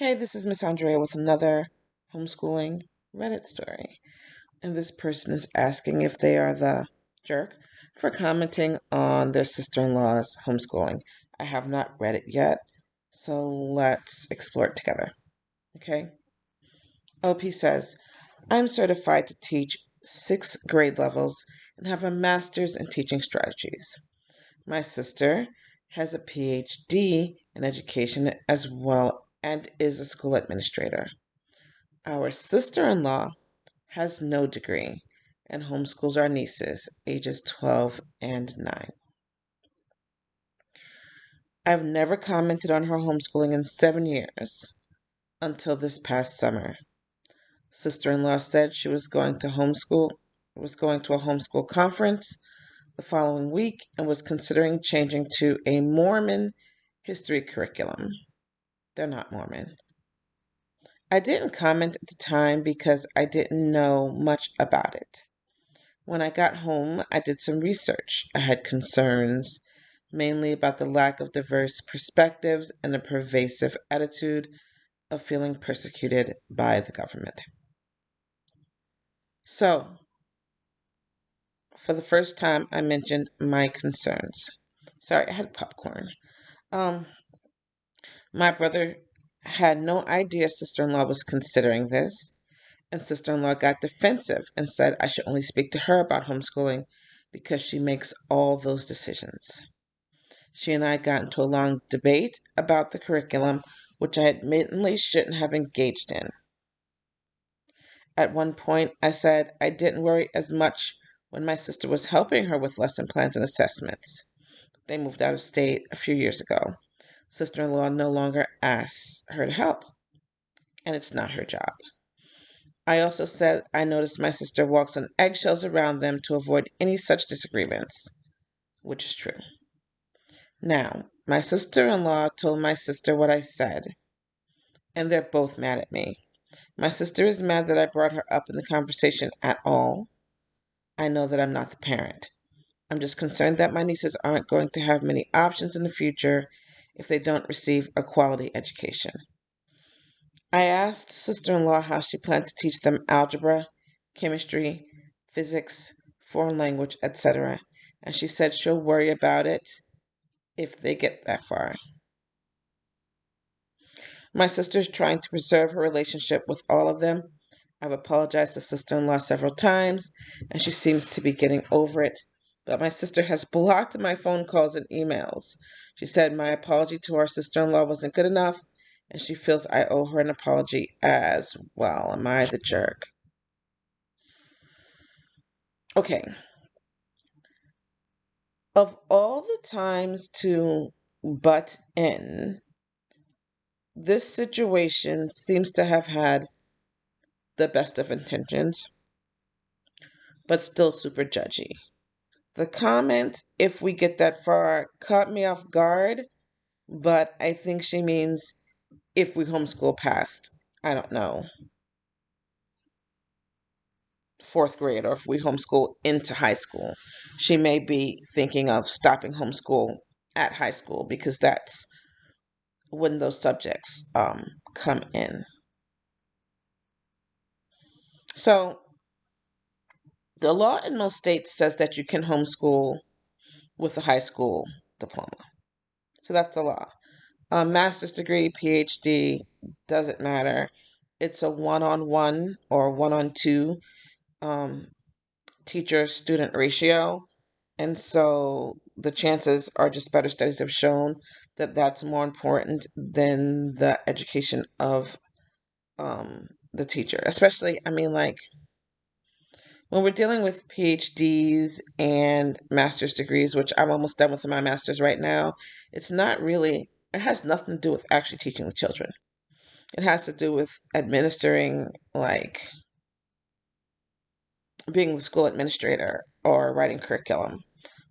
Hey, this is Miss Andrea with another homeschooling Reddit story. And this person is asking if they are the jerk for commenting on their sister in law's homeschooling. I have not read it yet, so let's explore it together. Okay? OP says, I'm certified to teach 6th grade levels and have a master's in teaching strategies. My sister has a PhD in education as well and is a school administrator. Our sister in law has no degree and homeschools our nieces, ages 12 and 9. I've never commented on her homeschooling in 7 years until this past summer. Sister in law said she was going to a homeschool conference the following week and was considering changing to a Mormon history curriculum. They're not Mormon. I didn't comment at the time because I didn't know much about it. When I got home, I did some research. I had concerns, mainly about the lack of diverse perspectives and a pervasive attitude of feeling persecuted by the government. So, for the first time, I mentioned my concerns. Sorry, I had popcorn. Um, my brother had no idea sister in law was considering this, and sister in law got defensive and said I should only speak to her about homeschooling because she makes all those decisions. She and I got into a long debate about the curriculum, which I admittedly shouldn't have engaged in. At one point, I said I didn't worry as much when my sister was helping her with lesson plans and assessments. They moved out of state a few years ago. Sister in law no longer asks her to help, and it's not her job. I also said I noticed my sister walks on eggshells around them to avoid any such disagreements, which is true. Now, my sister in law told my sister what I said, and they're both mad at me. My sister is mad that I brought her up in the conversation at all. I know that I'm not the parent. I'm just concerned that my nieces aren't going to have many options in the future if they don't receive a quality education. I asked sister in law how she planned to teach them algebra, chemistry, physics, foreign language, etc., and she said she'll worry about it if they get that far. My sister's trying to preserve her relationship with all of them. I've apologized to sister in law several times, and she seems to be getting over it. But my sister has blocked my phone calls and emails. She said my apology to our sister in law wasn't good enough, and she feels I owe her an apology as well. Am I the jerk? Okay. Of all the times to butt in, this situation seems to have had the best of intentions, but still super judgy. The comment, if we get that far, caught me off guard, but I think she means if we homeschool past, I don't know, 4th grade, or if we homeschool into high school. She may be thinking of stopping homeschool at high school because that's when those subjects come in. So the law in most states says that you can homeschool with a high school diploma. So that's the law. Master's degree, PhD, doesn't matter. It's a one-on-one or one-on-two um, teacher-student ratio. And so the chances are, just better studies have shown that that's more important than the education of the teacher. Especially, I mean, like, when we're dealing with PhDs and master's degrees, which I'm almost done with my master's right now, it's not really, it has nothing to do with actually teaching the children. It has to do with administering, like being the school administrator or writing curriculum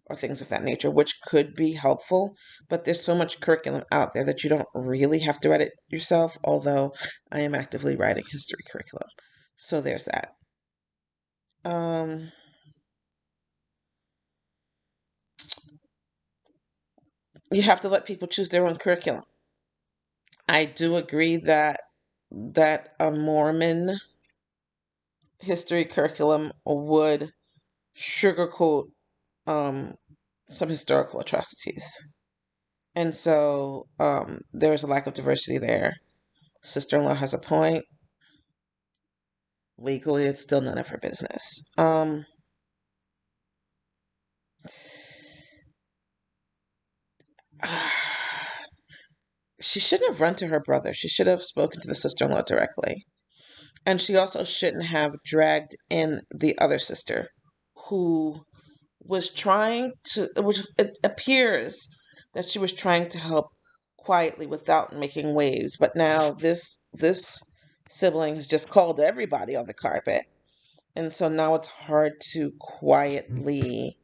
or things of that nature, which could be helpful. But there's so much curriculum out there that you don't really have to write it yourself, although I am actively writing history curriculum. So there's that. Um, you have to let people choose their own curriculum. I do agree that a Mormon history curriculum would sugarcoat um, some historical atrocities. And so there's a lack of diversity there. Sister-in-law has a point. Legally, it's still none of her business. She shouldn't have run to her brother. She should have spoken to the sister-in-law directly. And she also shouldn't have dragged in the other sister who was trying to, which it appears that she was trying to help quietly without making waves. But now this sibling has just called everybody on the carpet. And so now it's hard to quietly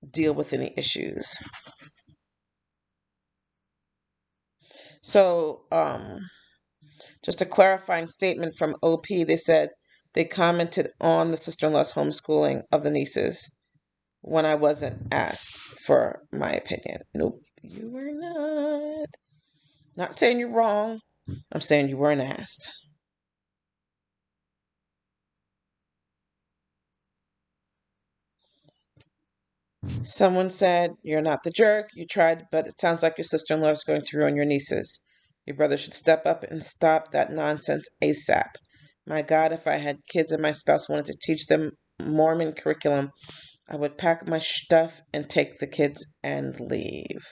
deal with any issues. So, just a clarifying statement from OP. They said they commented on the sister-in-law's homeschooling of the nieces when I wasn't asked for my opinion. Nope, you were not. Not saying you're wrong. I'm saying you weren't asked. Someone said, "You're not the jerk. You tried, but it sounds like your sister-in-law is going to ruin your nieces. Your brother should step up and stop that nonsense ASAP. My God, if I had kids and my spouse wanted to teach them Mormon curriculum, I would pack my stuff and take the kids and leave."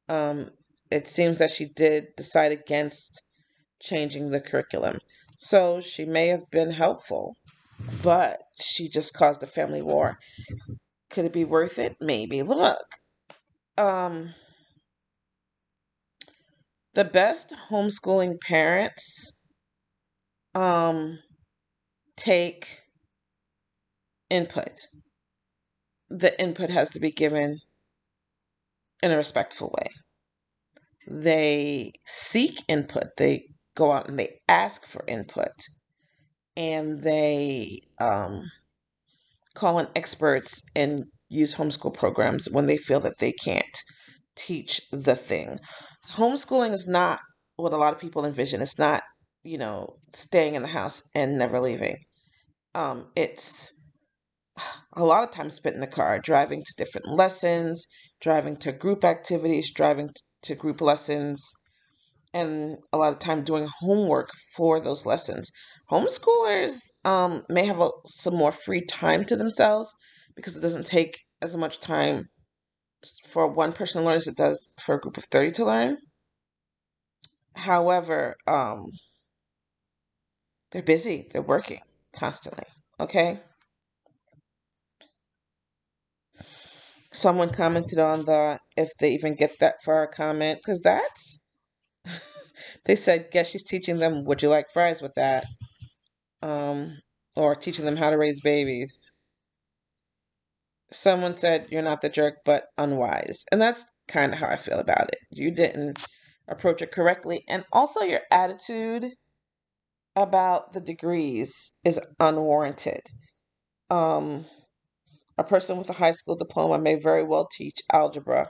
Um, it seems that she did decide against changing the curriculum. So she may have been helpful, but she just caused a family war. Could it be worth it? Maybe. Look, um, the best homeschooling parents um, take input. The input has to be given in a respectful way. They seek input. They go out and they ask for input, and they call in experts and use homeschool programs when they feel that they can't teach the thing. Homeschooling is not what a lot of people envision. It's not, staying in the house and never leaving. It's a lot of time spent in the car, driving to different lessons, driving to group activities, driving to group lessons, and a lot of time doing homework for those lessons. Homeschoolers may have some more free time to themselves because it doesn't take as much time for one person to learn as it does for a group of 30 to learn. However, they're busy, they're working constantly. Okay. Someone commented on the if they even get that far comment, because they said, guess she's teaching them, would you like fries with that? Or teaching them how to raise babies. Someone said, you're not the jerk, but unwise. And that's kind of how I feel about it. You didn't approach it correctly. And also, your attitude about the degrees is unwarranted. Um, a person with a high school diploma may very well teach algebra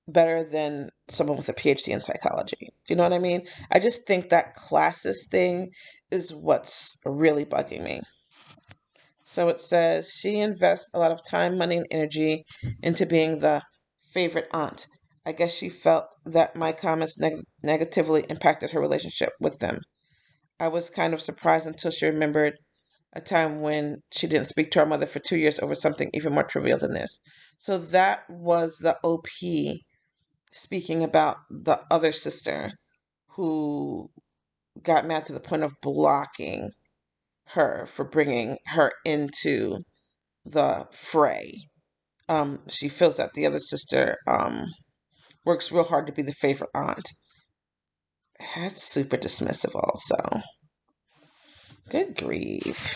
better than someone with a PhD in psychology. Do you know what I mean? I just think that classist thing is what's really bugging me. So it says she invests a lot of time, money, and energy into being the favorite aunt. I guess she felt that my comments negatively impacted her relationship with them. I was kind of surprised until she remembered a time when she didn't speak to our mother for 2 years over something even more trivial than this. So that was the OP speaking about the other sister who got mad to the point of blocking her for bringing her into the fray. She feels that the other sister works real hard to be the favorite aunt. That's super dismissive, also. Good grief.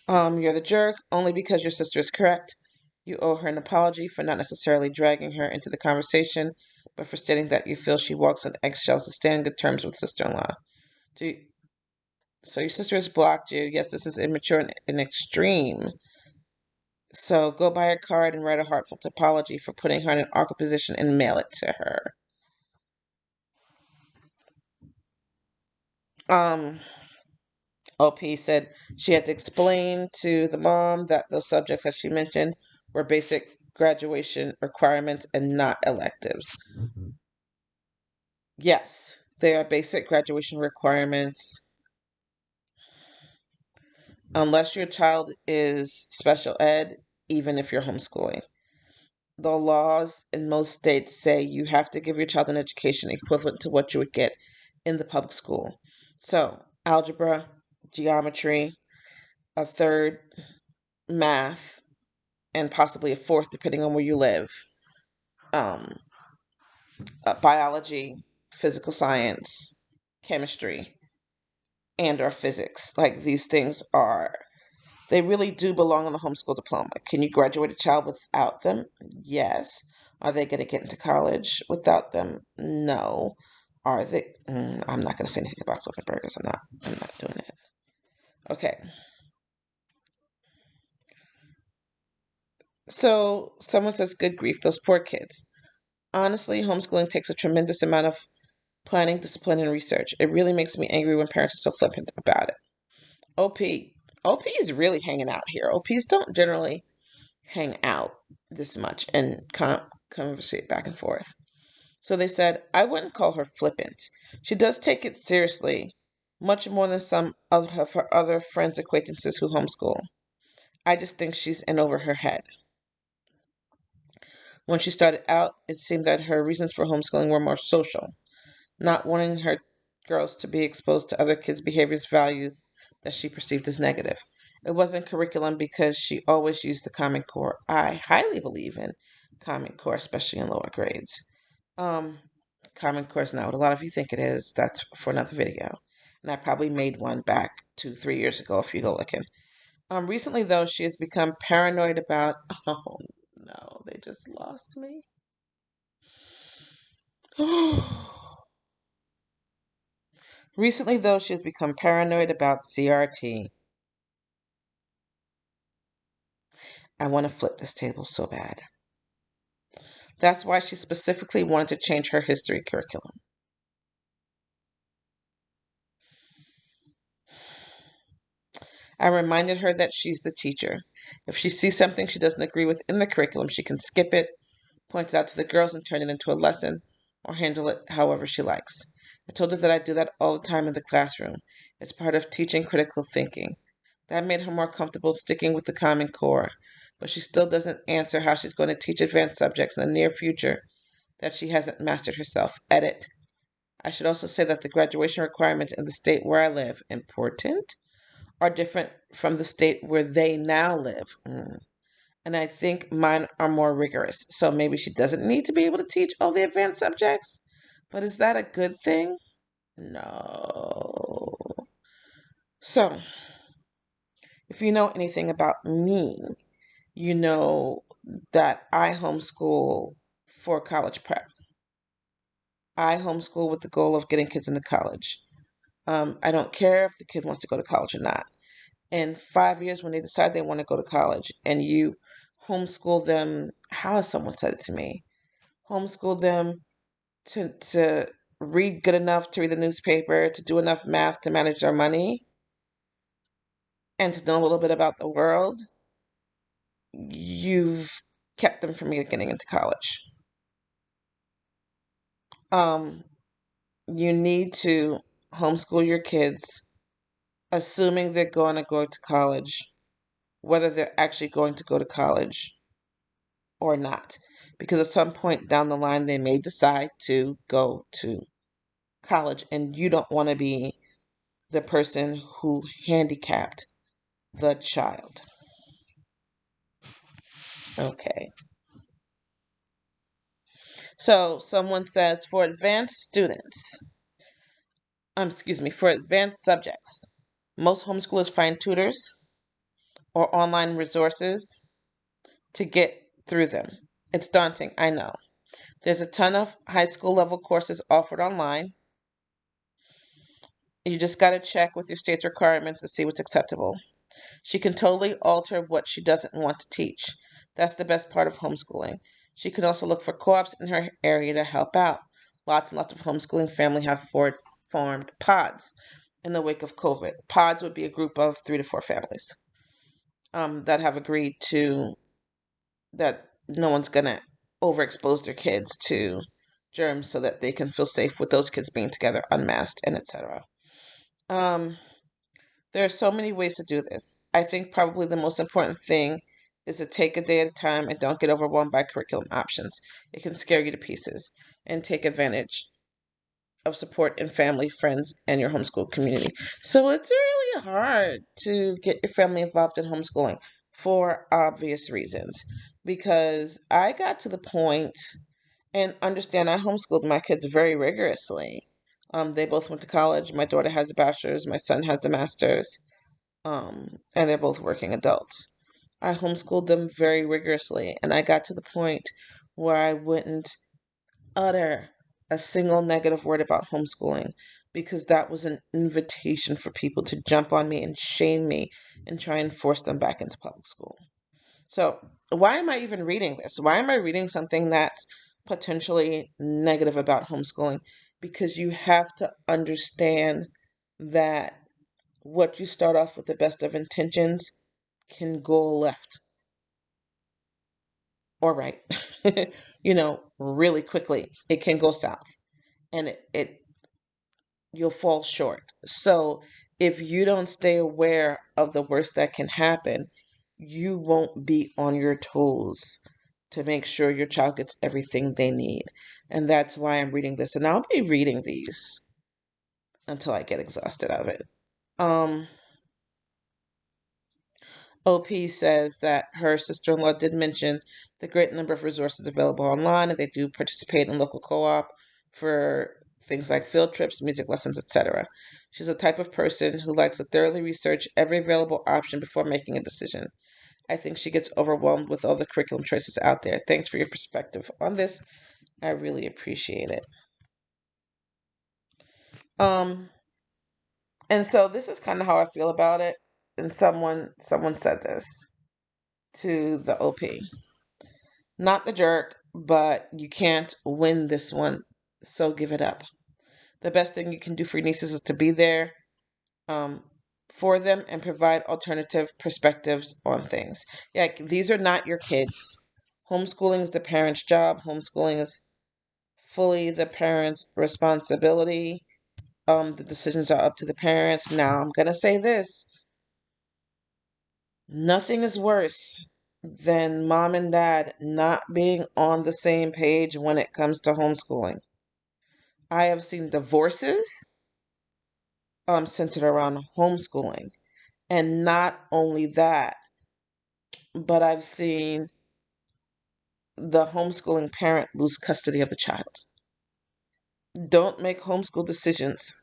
You're the jerk only because your sister is correct. You owe her an apology for not necessarily dragging her into the conversation, but for stating that you feel she walks on eggshells to stay on good terms with sister-in-law. So your sister has blocked you. Yes, this is immature and extreme. So go buy a card and write a heartfelt apology for putting her in an awkward position and mail it to her. OP said she had to explain to the mom that those subjects that she mentioned were basic graduation requirements and not electives. Yes, they are basic graduation requirements unless your child is special ed, even if you're homeschooling. The laws in most states say you have to give your child an education equivalent to what you would get in the public school. So, algebra, geometry, a third, math, and possibly a fourth, depending on where you live. Um, Biology, physical science, chemistry, and or physics. Like these things are, they really do belong on the homeschool diploma. Can you graduate a child without them? Yes. Are they going to get into college without them? No. Are they? I'm not going to say anything about flipping burgers. I'm not doing it. Okay. So someone says, "Good grief, those poor kids." Honestly, homeschooling takes a tremendous amount of planning, discipline, and research. It really makes me angry when parents are so flippant about it. OP. OP is really hanging out here. OPs don't generally hang out this much and conversate back and forth. So they said, I wouldn't call her flippant. She does take it seriously, much more than some of her other friends' acquaintances who homeschool. I just think she's in over her head. When she started out, it seemed that her reasons for homeschooling were more social, not wanting her girls to be exposed to other kids' behaviors, values that she perceived as negative. It wasn't curriculum because she always used the Common Core. I highly believe in Common Core, especially in lower grades. Um, Common Core is not what a lot of you think it is. That's for another video. And I probably made one back 2, 3 years ago if you go looking. Recently, though, she has become paranoid about. Oh, no, they just lost me. Recently, though, she has become paranoid about CRT. I want to flip this table so bad. That's why she specifically wanted to change her history curriculum. I reminded her that she's the teacher. If she sees something she doesn't agree with in the curriculum, she can skip it, point it out to the girls, and turn it into a lesson, or handle it however she likes. I told her that I do that all the time in the classroom. It's part of teaching critical thinking. That made her more comfortable sticking with the Common Core, but she still doesn't answer how she's going to teach advanced subjects in the near future that she hasn't mastered herself. Edit. I should also say that the graduation requirements in the state where I live, important, are different from the state where they now live. And I think mine are more rigorous. So maybe she doesn't need to be able to teach all the advanced subjects. But is that a good thing? No. So, if you know anything about me, you know that I homeschool for college prep. I homeschool with the goal of getting kids into college. I don't care if the kid wants to go to college or not. In 5 years, when they decide they want to go to college, and you homeschool them, how has someone said it to me? Homeschool them to read good enough to read the newspaper, to do enough math to manage their money, and to know a little bit about the world. You've kept them from getting into college. Um, you need to homeschool your kids, assuming they're going to go to college, whether they're actually going to go to college or not. Because at some point down the line, they may decide to go to college, and you don't want to be the person who handicapped the child. Okay. So someone says for advanced students, for advanced subjects, most homeschoolers find tutors or online resources to get through them. It's daunting, I know. There's a ton of high school level courses offered online. You just got to check with your state's requirements to see what's acceptable. She can totally alter what she doesn't want to teach. That's the best part of homeschooling. She can also look for co-ops in her area to help out. Lots and lots of homeschooling families have formed pods in the wake of COVID. Pods would be a group of 3 to 4 families that have agreed to that no one's going to overexpose their kids to germs so that they can feel safe with those kids being together unmasked and etc. Um, there are so many ways to do this. I think probably the most important thing is to take a day at a time and don't get overwhelmed by curriculum options. It can scare you to pieces, and take advantage of support in family, friends, and your homeschool community. So it's really hard to get your family involved in homeschooling for obvious reasons. Because I got to the point, and understand, I homeschooled my kids very rigorously. They both went to college. My daughter has a bachelor's, my son has a master's, and they're both working adults. I homeschooled them very rigorously, and I got to the point where I wouldn't utter a single negative word about homeschooling because that was an invitation for people to jump on me and shame me and try and force them back into public school. So, why am I even reading this? Why am I reading something that's potentially negative about homeschooling? Because you have to understand that what you start off with the best of intentions can go left or right, really quickly. It can go south and you'll fall short. So if you don't stay aware of the worst that can happen, you won't be on your toes to make sure your child gets everything they need. And that's why I'm reading this. And I'll be reading these until I get exhausted of it. OP says that her sister-in-law did mention the great number of resources available online, and they do participate in local co-op for things like field trips, music lessons, etc. She's the type of person who likes to thoroughly research every available option before making a decision. I think she gets overwhelmed with all the curriculum choices out there. Thanks for your perspective on this. I really appreciate it. Um, and so this is kind of how I feel about it. And someone said this to the OP. Not the jerk, but you can't win this one, so give it up. The best thing you can do for your nieces is to be there um, for them and provide alternative perspectives on things. Yeah, these are not your kids. Homeschooling is the parent's job. Homeschooling is fully the parent's responsibility. The decisions are up to the parents. Now, I'm going to say this. Nothing is worse than mom and dad not being on the same page when it comes to homeschooling. I have seen divorces centered around homeschooling. And not only that, but I've seen the homeschooling parent lose custody of the child. Don't make homeschool decisions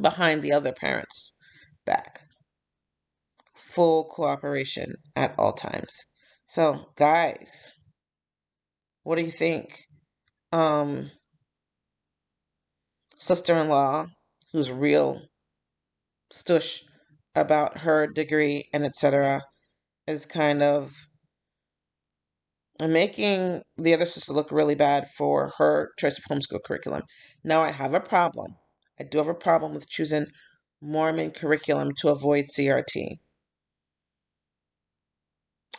behind the other parent's back. Full cooperation at all times. So, guys, what do you think? Sister-in-law, who's real stush about her degree and etc., is kind of making the other sister look really bad for her choice of homeschool curriculum. Now, I have a problem. I do have a problem with choosing Mormon curriculum to avoid CRT.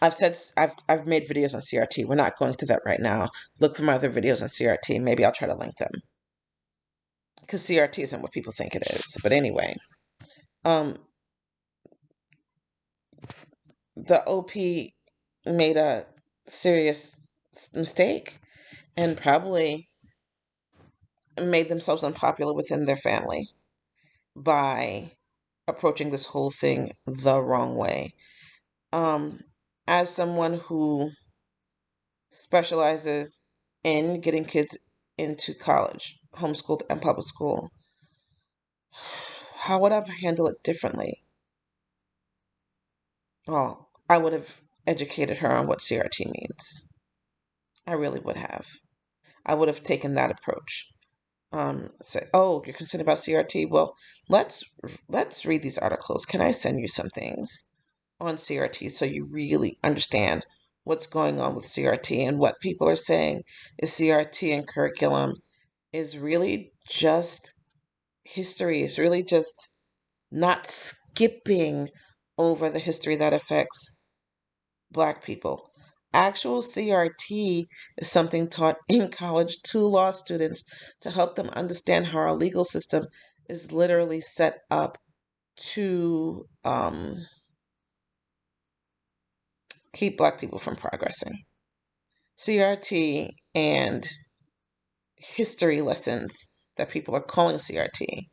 I've made videos on CRT. We're not going to that right now. Look for my other videos on CRT. Maybe I'll try to link them because CRT isn't what people think it is. But anyway, the OP made a serious mistake and probably made themselves unpopular within their family by approaching this whole thing the wrong way. As someone who specializes in getting kids into college, homeschooled and public school, how would I have handled it differently? Well, I would have educated her on what CRT means. I really would have. I would have taken that approach. say, "Oh, you're concerned about CRT? Well, let's read these articles. Can I send you some things on CRT so you really understand what's going on with CRT and what people are saying is CRT and curriculum is really just history. It's really just not skipping over the history that affects Black people. Actual CRT is something taught in college to law students to help them understand how our legal system is literally set up to keep Black people from progressing. CRT and history lessons that people are calling CRT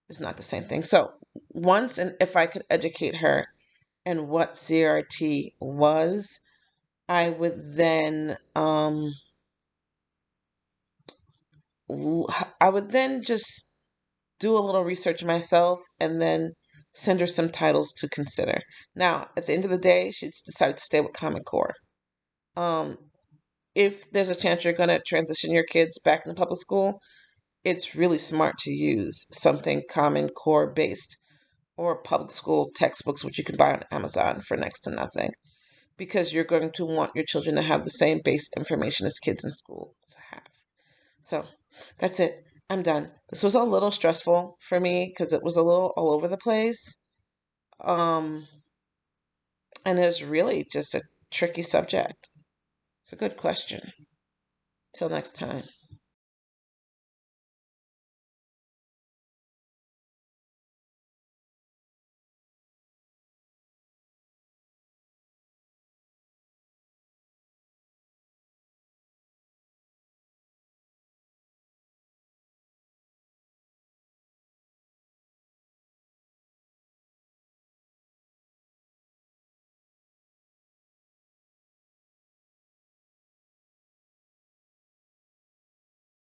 is not the same thing. So once, and if I could educate her in what CRT was, I would then just do a little research myself and then send her some titles to consider. Now, at the end of the day, she's decided to stay with Common Core. Um, if there's a chance you're going to transition your kids back into public school, it's really smart to use something Common Core based or public school textbooks, which you can buy on Amazon for next to nothing, because you're going to want your children to have the same base information as kids in school have. So that's it. I'm done. This was a little stressful for me because it was a little all over the place. Um, and it's really just a tricky subject. It's a good question. Till next time.